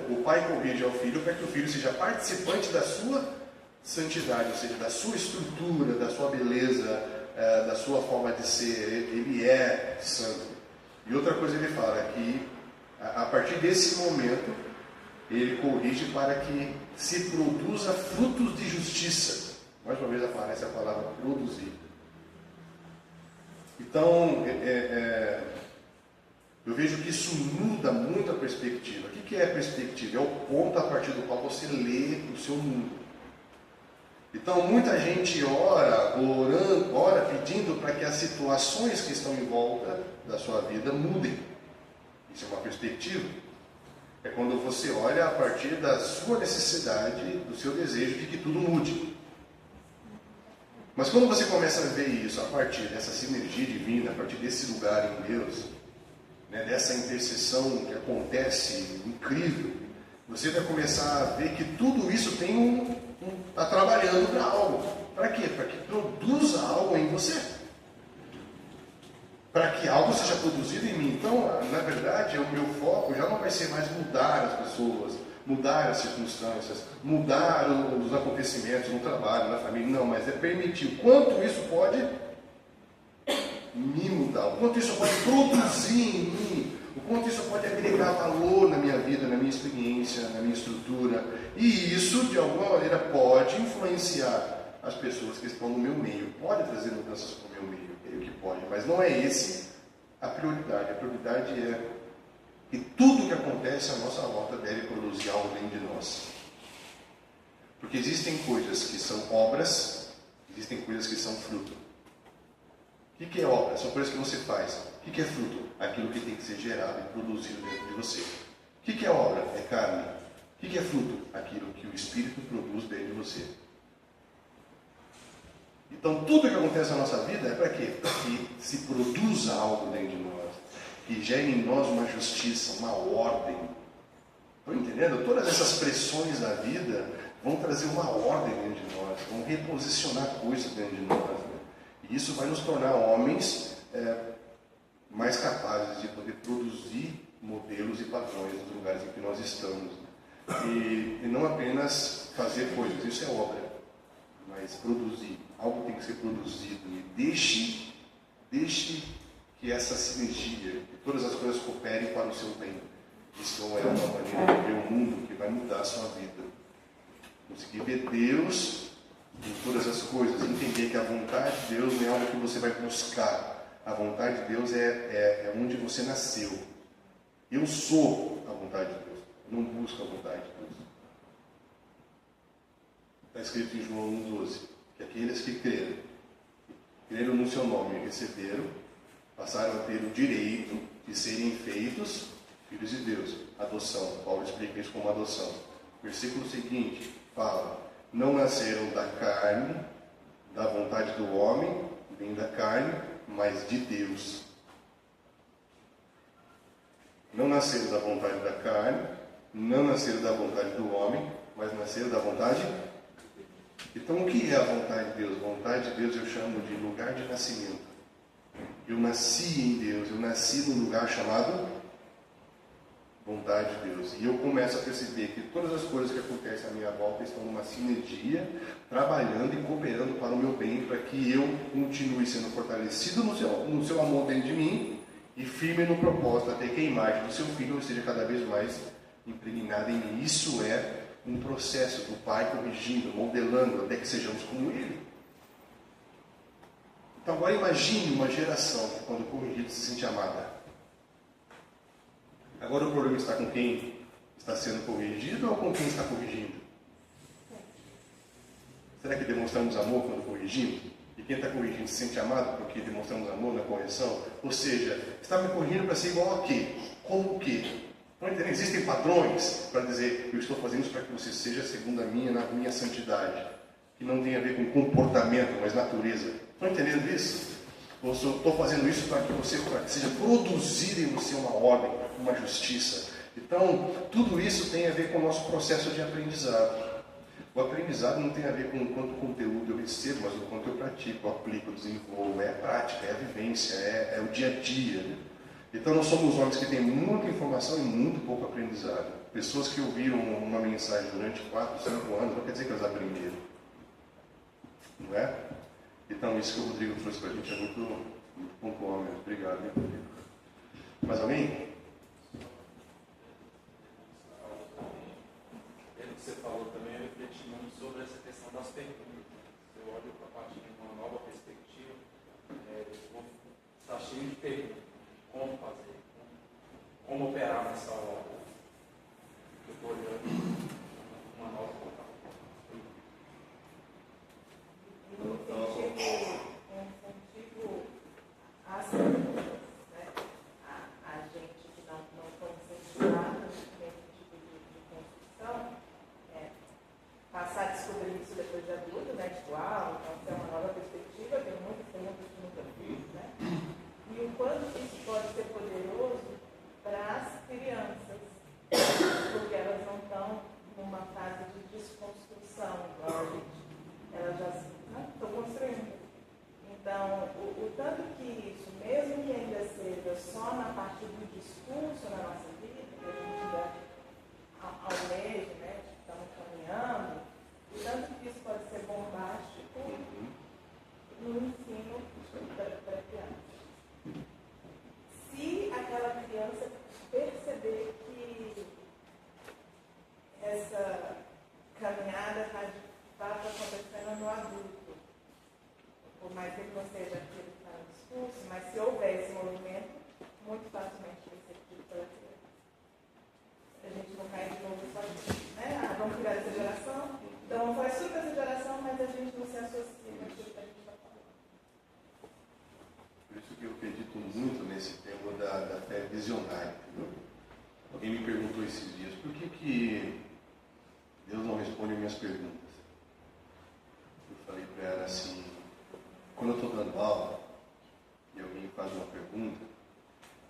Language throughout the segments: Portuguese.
o pai corrige ao filho para que o filho seja participante da sua santidade, ou seja, da sua estrutura, da sua beleza, da sua forma de ser. Ele é santo. E outra coisa ele fala que a partir desse momento ele corrige para que se produza frutos de justiça. Mais uma vez aparece a palavra produzir. Então, eu vejo que isso muda muito a perspectiva. O que é a perspectiva? É o ponto a partir do qual você lê o seu mundo. Então, muita gente ora pedindo para que as situações que estão em volta da sua vida mudem. Isso é uma perspectiva. É quando você olha a partir da sua necessidade, do seu desejo de que tudo mude. Mas quando você começa a ver isso a partir dessa sinergia divina, a partir desse lugar em Deus, né, dessa intercessão que acontece incrível, você vai começar a ver que tudo isso está trabalhando para algo. Para quê? Para que produza algo em você. Para que algo seja produzido em mim. Então, na verdade, o meu foco já não vai ser mais mudar as pessoas, mudar as circunstâncias, mudar os acontecimentos no trabalho, na família. Não, mas é permitir o quanto isso pode me mudar, o quanto isso pode produzir em mim, o quanto isso pode agregar valor na minha vida, na minha experiência, na minha estrutura. E isso, de alguma maneira, pode influenciar as pessoas que estão no meu meio, pode trazer mudanças para o meu meio, creio que pode, mas não é esse a prioridade. A prioridade é que tudo que acontece à nossa volta deve produzir algo dentro de nós. Porque existem coisas que são obras, existem coisas que são fruto. O que é obra? São coisas que você faz. O que é fruto? Aquilo que tem que ser gerado e produzido dentro de você. O que é obra? É carne. O que é fruto? Aquilo que o Espírito produz dentro de você. Então, tudo que acontece na nossa vida é para quê? Para que se produza algo dentro de nós. Que gere em nós uma justiça, uma ordem. Estão entendendo? Todas essas pressões da vida vão trazer uma ordem dentro de nós. Vão reposicionar coisas dentro de nós. Né? E isso vai nos tornar homens mais capazes de poder produzir modelos e padrões nos lugares em que nós estamos. E não apenas fazer coisas, isso é obra, mas produzir. Algo tem que ser produzido. E deixe que essa sinergia, que todas as coisas cooperem para o seu bem. Isso é uma maneira de ver o mundo que vai mudar a sua vida. Conseguir ver Deus em todas as coisas, entender que a vontade de Deus não é algo que você vai buscar. A vontade de Deus é onde você nasceu. Eu sou a vontade de Deus, eu não busco a vontade de Deus. Está escrito em João 1,12, que aqueles que creram no seu nome e receberam, passaram a ter o direito de serem feitos filhos de Deus. Adoção. Paulo explica isso como adoção. Versículo seguinte fala: não nasceram da carne, da vontade do homem, nem da carne, mas de Deus. Não nasceram da vontade da carne, não nasceram da vontade do homem, mas nasceram da vontade. Então, o que é a vontade de Deus? A vontade de Deus eu chamo de lugar de nascimento. Eu nasci em Deus, eu nasci num lugar chamado vontade de Deus. E eu começo a perceber que todas as coisas que acontecem à minha volta estão numa sinergia, trabalhando e cooperando para o meu bem, para que eu continue sendo fortalecido no seu amor dentro de mim e firme no propósito, até que a imagem do seu filho esteja cada vez mais impregnada em mim. Isso é um processo do Pai corrigindo, modelando, até que sejamos como Ele. Então agora imagine uma geração que quando corrigida se sente amada. Agora o problema está com quem está sendo corrigido ou com quem está corrigindo? Será que demonstramos amor quando corrigimos? E quem está corrigindo se sente amado porque demonstramos amor na correção? Ou seja, está me corrigindo para ser igual a quê? Como o quê? Não entendem? Existem padrões para dizer: eu estou fazendo isso para que você seja segundo a minha santidade, que não tem a ver com comportamento, mas natureza. Estão entendendo isso? Ou estou fazendo isso para que seja produzida em você uma ordem, uma justiça. Então, tudo isso tem a ver com o nosso processo de aprendizado. O aprendizado não tem a ver com quanto conteúdo eu recebo, mas o quanto eu pratico, eu aplico, eu desenvolvo. É a prática, é a vivência, é o dia a dia. Né? Então nós somos homens que têm muita informação e muito pouco aprendizado. Pessoas que ouviram uma mensagem durante 4, 5 anos, não quer dizer que elas aprenderam. Não é? Então isso que o Rodrigo trouxe para a gente é muito pontual mesmo. Obrigado, hein, Rodrigo. Mais alguém? Você falou também, eu refleti muito sobre essa questão das perguntas. Eu olho para a partir de uma nova perspectiva, está cheio de perguntas. Como fazer? Como operar nessa hora? Eu estou olhando uma nova portal. As perguntas, né? A gente que não conhece nada nesse tipo de construção, passar a descobrir isso depois de adulto, né? Tipo, então é uma nova perspectiva, tem muitas perguntas que nunca fiz, né? E o quanto isso pode ser poderoso para as crianças, porque elas não estão numa fase de desconstrução, igual a gente. Elas já estão construindo. Então, o tanto que isso, mesmo que ainda seja só na parte do discurso na nossa vida, que a gente ainda almeja, né? Estamos caminhando, o tanto que isso pode ser bombástico no ensino para criança. Se aquela criança perceber que essa caminhada está de fato acontecendo no adulto, por mais que não seja aquilo que está no discurso, mas se houver esse movimento, muito facilmente perceptível pela criança. A gente não cai de novo só né? Vamos criar essa geração, então vamos fazer tudo essa geração, mas a gente não se associa com aquilo que a gente está falando. Por isso que eu acredito muito nesse tema da fé visionária. Entendeu? Alguém me perguntou esses dias, por que Deus não responde minhas perguntas? Eu falei para ela assim, quando eu estou dando aula e alguém faz uma pergunta,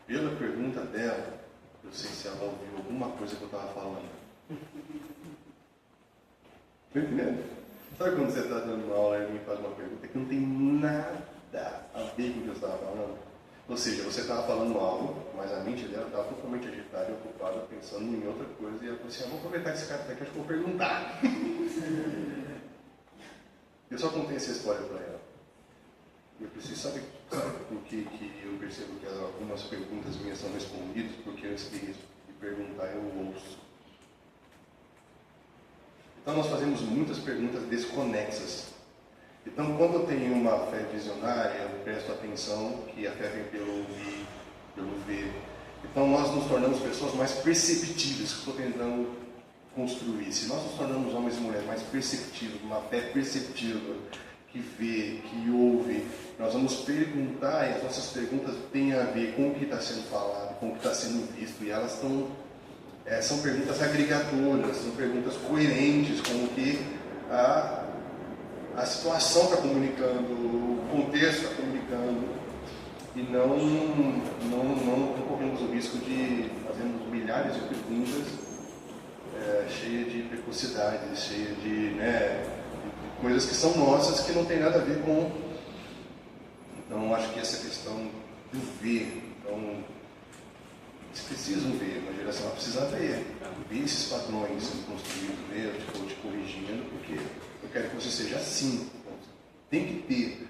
pela pergunta dela, eu sei se ela ouviu alguma coisa que eu estava falando. Está entendendo? Sabe quando você está dando uma aula e alguém faz uma pergunta que não tem nada a ver com o que eu estava falando? Ou seja, você estava falando algo, mas a mente dela estava totalmente agitada e ocupada, pensando em outra coisa, e ela falou assim, vou aproveitar esse cara daqui, acho que vou perguntar. Eu só contei essa história para ela. Eu preciso saber por que eu percebo que algumas perguntas minhas são respondidas, porque antes de perguntar eu ouço. Então nós fazemos muitas perguntas desconexas. Então quando eu tenho uma fé visionária, eu presto atenção que a fé vem pelo ouvir, pelo ver. Então nós nos tornamos pessoas mais perceptíveis, que estou tentando construir. Se nós nos tornamos homens e mulheres mais perceptivos, uma fé perceptiva, que vê, que ouve, nós vamos perguntar, e as nossas perguntas têm a ver com o que está sendo falado, com o que está sendo visto, e elas são perguntas agregadoras, são perguntas coerentes com o que a situação está comunicando, o contexto está comunicando, e não corremos o risco de fazermos milhares de perguntas cheias de precocidades, cheias de coisas que são nossas, que não tem nada a ver com... Então, acho que essa questão do ver, então, eles precisam ver, uma geração precisa ver esses padrões sendo construídos, ver, eu estou te corrigindo, porque eu quero que você seja assim. Então, tem que ter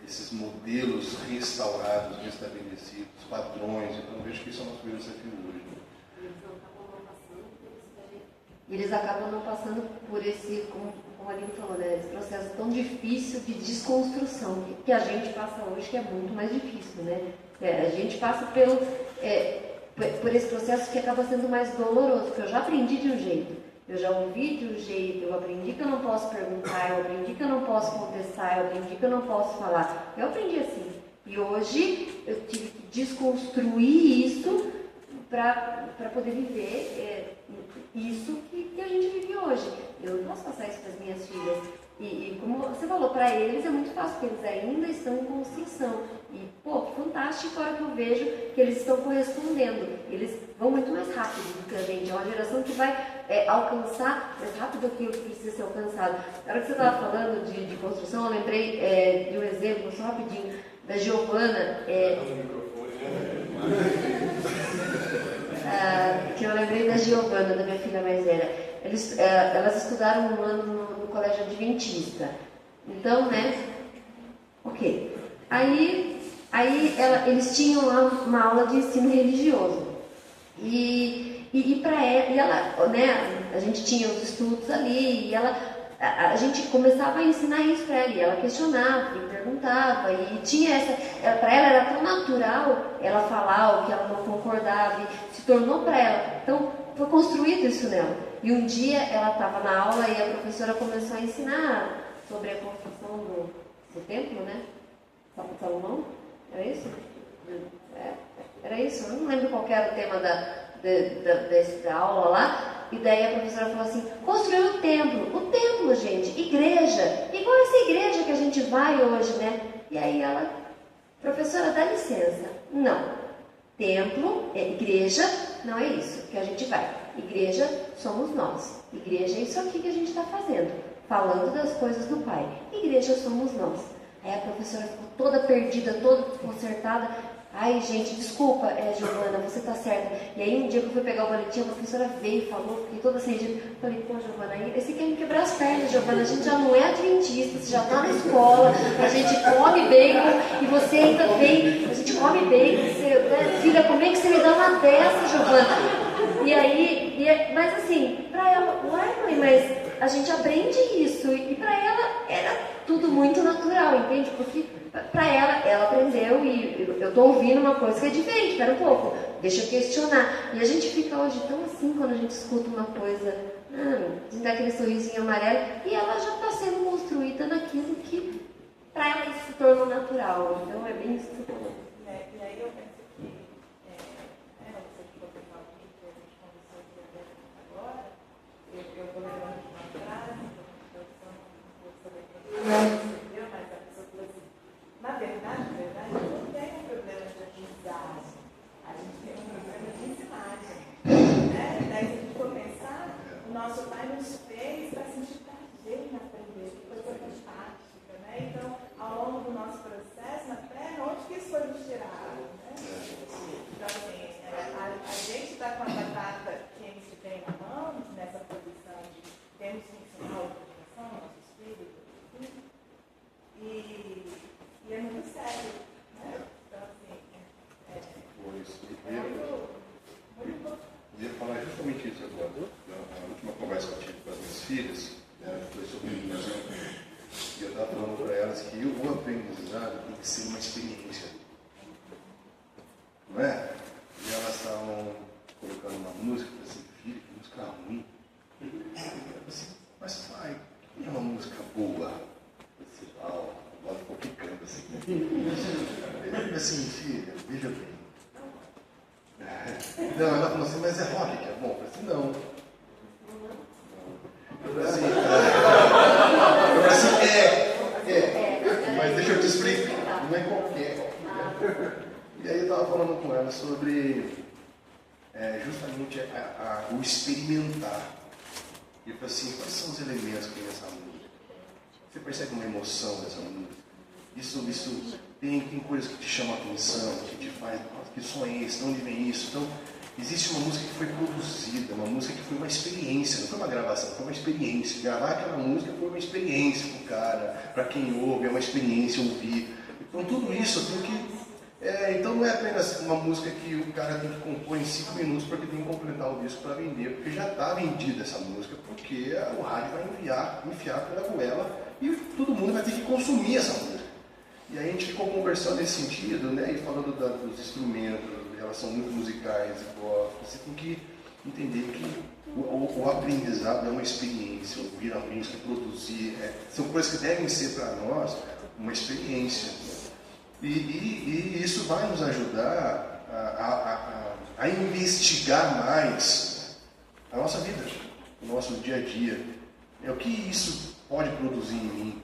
esses modelos restaurados, restabelecidos, padrões. Então, eu vejo que isso é o nosso grande desafio hoje. Eles acabam não passando por esse, como a Aline falou, né, esse processo tão difícil de desconstrução que a gente passa hoje, que é muito mais difícil, né? A gente passa por esse processo que acaba sendo mais doloroso, porque eu já aprendi de um jeito, eu já ouvi de um jeito, eu aprendi que eu não posso perguntar, eu aprendi que eu não posso contestar, eu aprendi que eu não posso falar. Eu aprendi assim. E hoje eu tive que desconstruir isso para poder viver isso que a gente vive hoje. Eu não posso passar isso para as minhas filhas. E como você falou, para eles é muito fácil, porque eles ainda estão em construção. E, que fantástico a hora que eu vejo que eles estão correspondendo. Eles vão muito mais rápido do que a gente. É uma geração que vai alcançar mais rápido aquilo que precisa ser alcançado. Na hora que você estava falando de construção, eu lembrei de um exemplo, só rapidinho, da Giovana. Giovana, da minha filha mais velha, elas estudaram um ano no colégio adventista. Então, né? Ok. Aí eles tinham lá uma aula de ensino religioso. E para ela, né? A gente tinha os estudos ali e a gente começava a ensinar isso para ela, e ela questionava e perguntava, e tinha para ela era tão natural ela falar o que ela não concordava, e se tornou para ela, então foi construído isso nela. E um dia ela estava na aula e a professora começou a ensinar sobre a construção do templo, né? Salomão? Era isso? Era isso, eu não lembro qual era o tema da aula lá. E daí a professora falou assim, construiu o templo, gente, igreja, igual essa igreja que a gente vai hoje, né? E aí ela, professora, dá licença, não, templo, igreja, não é isso que a gente vai, igreja somos nós, igreja é isso aqui que a gente está fazendo, falando das coisas do Pai, igreja somos nós. Aí a professora ficou toda perdida, toda desconcertada. Ai, gente, desculpa, Giovana, você tá certa. E aí um dia que eu fui pegar o boletim, a professora veio e falou, fiquei toda acendida. Falei, pô, Giovana, esse quer me quebrar as pernas, Giovana, a gente já não é adventista, você já tá na escola, a gente come bacon e você ainda vem, a gente come bacon, né? Filha, como é que você me dá uma dessa, Giovana? E aí, mas assim, pra ela, ué, mãe, mas a gente aprende isso. E pra ela era tudo muito natural, entende? Porque para ela aprendeu e eu estou ouvindo uma coisa que é diferente, espera um pouco, deixa eu questionar. E a gente fica hoje tão assim quando a gente escuta uma coisa, a gente dá aquele sorrisinho amarelo e ela já está sendo construída naquilo que para ela isso se tornou natural. Então é bem isso que você falou. E aí eu penso que, você que foi pensar o que a gente conversou agora, eu vou levando aqui uma frase, não vou saber quem mas a pessoa falou assim, na verdade, não tem um problema de aprendizagem, a gente tem um problema de ensinagem. Né? E daí, se a gente for pensar, o nosso pai nos fez para sentir prazer em aprender, que coisa fantástica. Né? Então, ao longo do nosso processo na Terra, onde que isso foi nos tirado? Né? Então, assim, a gente está com a batata quente bem na mão, nessa posição de temos que ensinar a educação, nossos filhos, e é muito sério, né? Então, assim, eu ia falar justamente isso agora. Na última conversa que eu tive com as minhas filhas, foi sobre isso. E eu estava falando para elas que o aprendizado tem que ser uma experiência. Não é? E elas estavam colocando uma música, eu falei assim, filho, que música ruim. Eu falei assim, mas pai, que é uma música boa? Ela ficou picando assim. Eu falei assim, filha, veja bem. Não, ela falou assim, mas é rock que é bom? Eu falei assim, não. Eu falei assim, mas deixa eu te explicar, não é qualquer. E aí eu estava falando com ela sobre justamente o experimentar. E eu falei assim, quais são os elementos que tem nessa música? Você percebe uma emoção dessa música? Isso tem coisas que te chamam a atenção, que te faz, que som é esse, de onde vem isso? Então, existe uma música que foi produzida, uma música que foi uma experiência, não foi uma gravação, foi uma experiência. Gravar aquela música foi uma experiência para o cara, para quem ouve, é uma experiência ouvir. Então, tudo isso eu tenho que... então não é apenas uma música que o cara tem que compor em 5 minutos porque tem que completar o disco para vender, porque já está vendida essa música, porque o rádio vai enfiar pela goela e todo mundo vai ter que consumir essa música. E aí a gente ficou conversando nesse sentido, né, e falando dos instrumentos, de relação muito musicais e gospel. Você tem que entender que o aprendizado é uma experiência, ouvir a música, produzir, são coisas que devem ser para nós uma experiência. E isso vai nos ajudar a investigar mais a nossa vida, o nosso dia a dia. O que isso pode produzir em mim?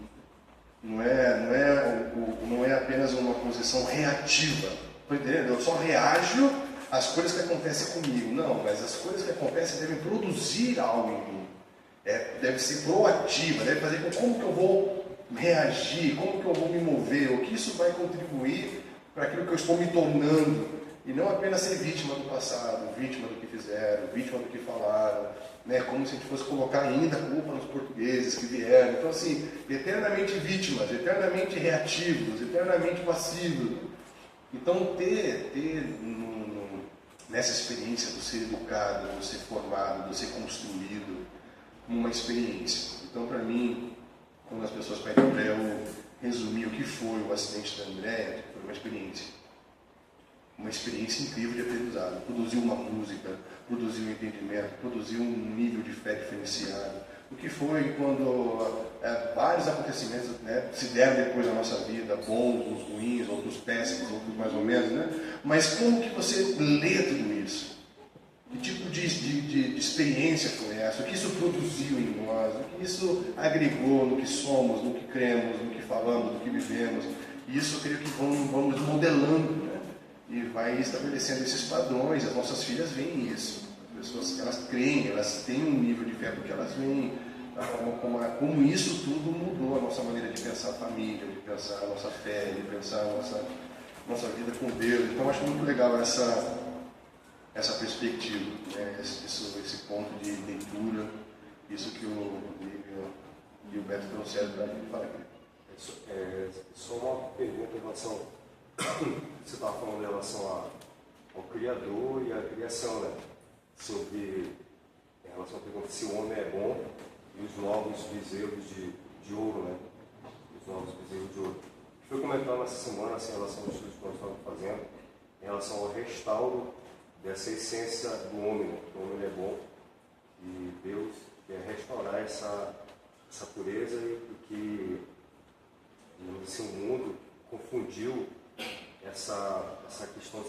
Não é apenas uma posição reativa. Estou entendendo? Eu só reajo às coisas que acontecem comigo. Não, mas as coisas que acontecem devem produzir algo em mim. Deve ser proativa, deve fazer com como que eu vou reagir, como que eu vou me mover, o que isso vai contribuir para aquilo que eu estou me tornando. E não apenas ser vítima do passado, vítima do que fizeram, vítima do que falaram, né? Como se a gente fosse colocar ainda a culpa nos portugueses que vieram. Então, assim, eternamente vítimas, eternamente reativos, eternamente passivos. Então, ter nessa experiência do ser educado, do ser formado, do ser construído, uma experiência. Então, para mim, quando as pessoas pedem para eu resumir o que foi o acidente da Andréia, foi uma experiência incrível de aprendizado. Produziu uma música, produziu um entendimento, produziu um nível de fé diferenciado. O que foi quando vários acontecimentos, né, se deram depois da nossa vida, bons, uns ruins, outros péssimos, outros mais ou menos, né? Mas como que você lê tudo isso? Que tipo de experiência foi essa? O que isso produziu em nós? O que isso agregou no que somos, no que cremos, no que falamos, no que vivemos? E isso eu creio que vamos modelando, né? E vai estabelecendo esses padrões. As nossas filhas veem isso. As pessoas, elas creem, elas têm um nível de fé porque elas veem a forma como isso tudo mudou a nossa maneira de pensar a família, de pensar a nossa fé, de pensar a nossa vida com Deus. Então, eu acho muito legal essa perspectiva, né? esse ponto de leitura, isso que o Lívio e o Beto trouxeram para a gente falar aqui. Só uma pergunta em relação, você estava falando em relação ao Criador e à criação, né? Sobre, em relação à pergunta se o homem é bom e os novos bezerros de ouro, né? Os novos bezerros de ouro. Fui comentando essa semana, assim, em relação aos estudos que nós estamos fazendo, em relação ao restauro dessa essência do homem, né? Que o homem é bom e Deus quer restaurar essa pureza e que o mundo confundiu essa questão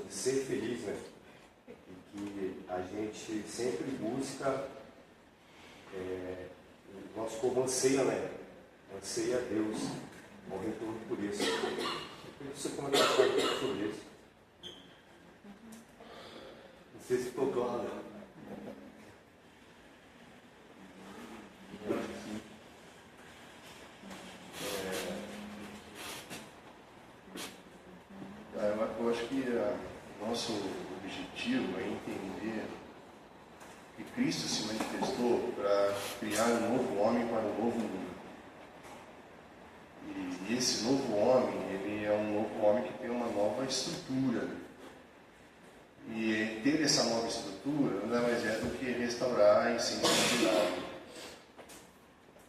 de ser feliz, né? E que a gente sempre busca, o nosso povo anseia, né? Anseia a Deus ao retorno por isso. Eu queria que você comentasse um pouco sobre isso. Não sei se ficou claro, né? Eu acho que sim. Eu acho que o nosso objetivo é entender que Cristo se manifestou para criar um novo homem para um novo mundo. E esse novo homem, ele é um novo homem que tem uma nova estrutura. E ter essa nova estrutura nada mais é do que restaurar a essência original.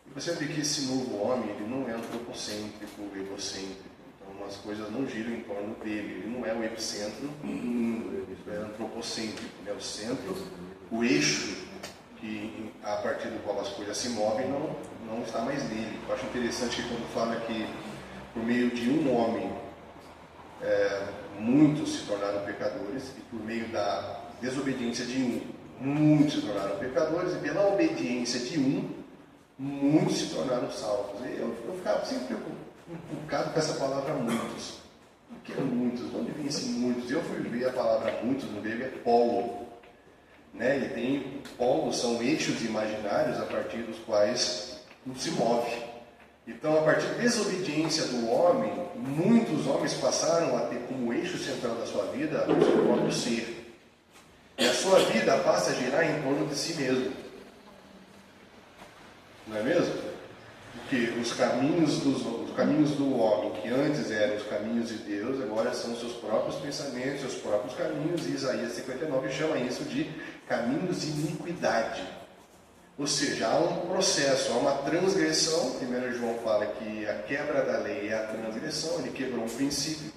E você vê que esse novo homem, ele não é antropocêntrico, egocêntrico. Então as coisas não giram em torno dele. Ele não é o epicentro do mundo, ele é antropocêntrico. Né? O centro, o eixo a partir do qual as coisas se movem não está mais nele. Eu acho interessante que quando fala que por meio de um homem muitos se tornaram pecadores, e por meio da desobediência de muitos se tornaram pecadores, e pela obediência de muitos se tornaram salvos. E eu ficava sempre preocupado com essa palavra muitos. O que é muitos? De onde vem esse muitos? Eu fui ver a palavra muitos no grego é polo. Né? E tem polos, são eixos imaginários a partir dos quais tudo se move. Então, a partir da desobediência do homem, muitos homens passaram a ter como eixo central da sua vida o seu próprio ser. E a sua vida passa a girar em torno de si mesmo. Não é mesmo? Porque os caminhos do homem, que antes eram os caminhos de Deus, agora são os seus próprios pensamentos, seus próprios caminhos, e Isaías 59 chama isso de caminhos de iniquidade. Ou seja, há um processo, há uma transgressão. 1 João fala que a quebra da lei é a transgressão, ele quebrou um princípio.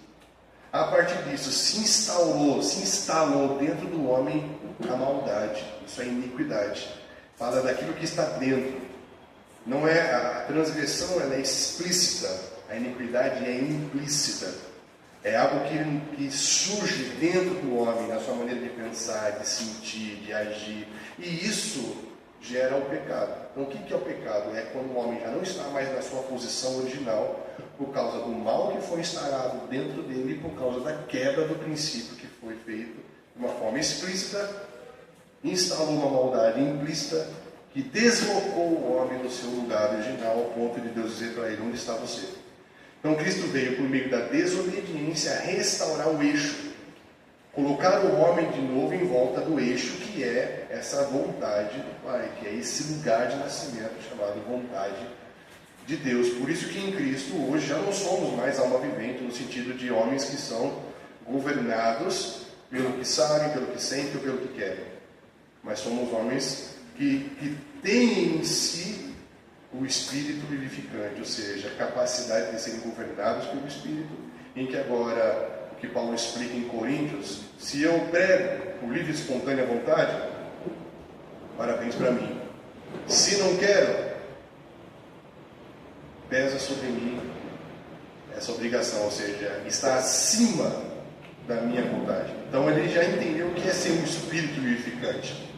A partir disso, se instalou dentro do homem a maldade. Isso é iniquidade. Fala daquilo que está dentro. Não é a transgressão, ela é explícita. A iniquidade é implícita. É algo que surge dentro do homem, na sua maneira de pensar, de sentir, de agir. E isso gera o pecado. Então, o que é o pecado? É quando o homem já não está mais na sua posição original por causa do mal que foi instalado dentro dele, por causa da quebra do princípio que foi feito de uma forma explícita, instalou uma maldade implícita que deslocou o homem do seu lugar original ao ponto de Deus dizer para ele: onde está você? Então, Cristo veio por meio da desobediência restaurar o eixo. colocar o homem de novo em volta do eixo que é essa vontade do Pai, que é esse lugar de nascimento chamado vontade de Deus. Por isso que em Cristo hoje já não somos mais alma vivente, no sentido de homens que são governados pelo que sabem, pelo que sentem ou pelo que querem. Mas somos homens que têm em si o Espírito vivificante, ou seja, a capacidade de serem governados pelo Espírito, em que agora, o que Paulo explica em Coríntios, se eu prego por livre e espontânea vontade, parabéns para mim. Se não quero, pesa sobre mim essa obrigação, ou seja, está acima da minha vontade. Então ele já entendeu o que é ser um espírito vivificante.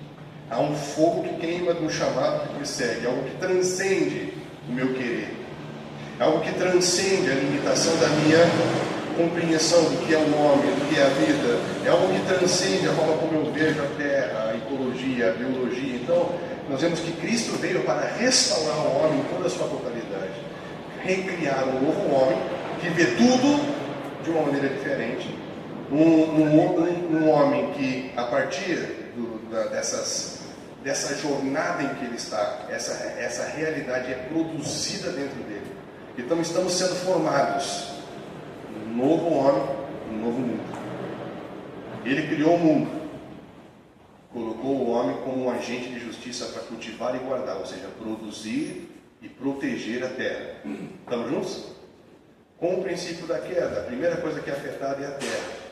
Há um fogo que queima de um chamado que persegue, algo que transcende o meu querer, algo que transcende a limitação da minha compreensão do que é o homem, do que é a vida, é algo que transcende a forma como eu vejo a terra, a ecologia, a biologia. Então, nós vemos que Cristo veio para restaurar o homem em toda a sua totalidade, recriar um novo homem que vê tudo de uma maneira diferente, um homem que, a partir dessa jornada em que ele está, essa realidade é produzida dentro dele. Então estamos sendo formados um novo homem, um novo mundo. Ele criou o mundo, colocou o homem como um agente de justiça para cultivar e guardar, ou seja, produzir e proteger a terra. Estamos juntos? Com o princípio da queda, a primeira coisa que é afetada é a terra.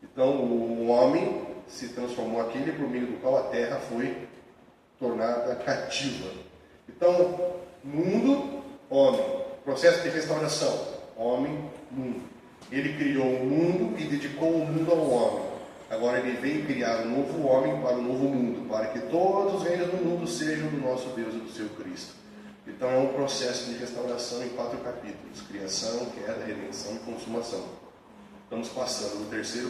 Então o homem se transformou aquele por meio do qual a terra foi tornada cativa. Então, mundo, homem. Processo de restauração, homem, mundo. Ele criou o mundo e dedicou o mundo ao homem. Agora ele veio criar um novo homem para um novo mundo, para que todos os reinos do mundo sejam do nosso Deus e do seu Cristo. Então é um processo de restauração em 4 capítulos: criação, queda, redenção e consumação. Estamos passando no terceiro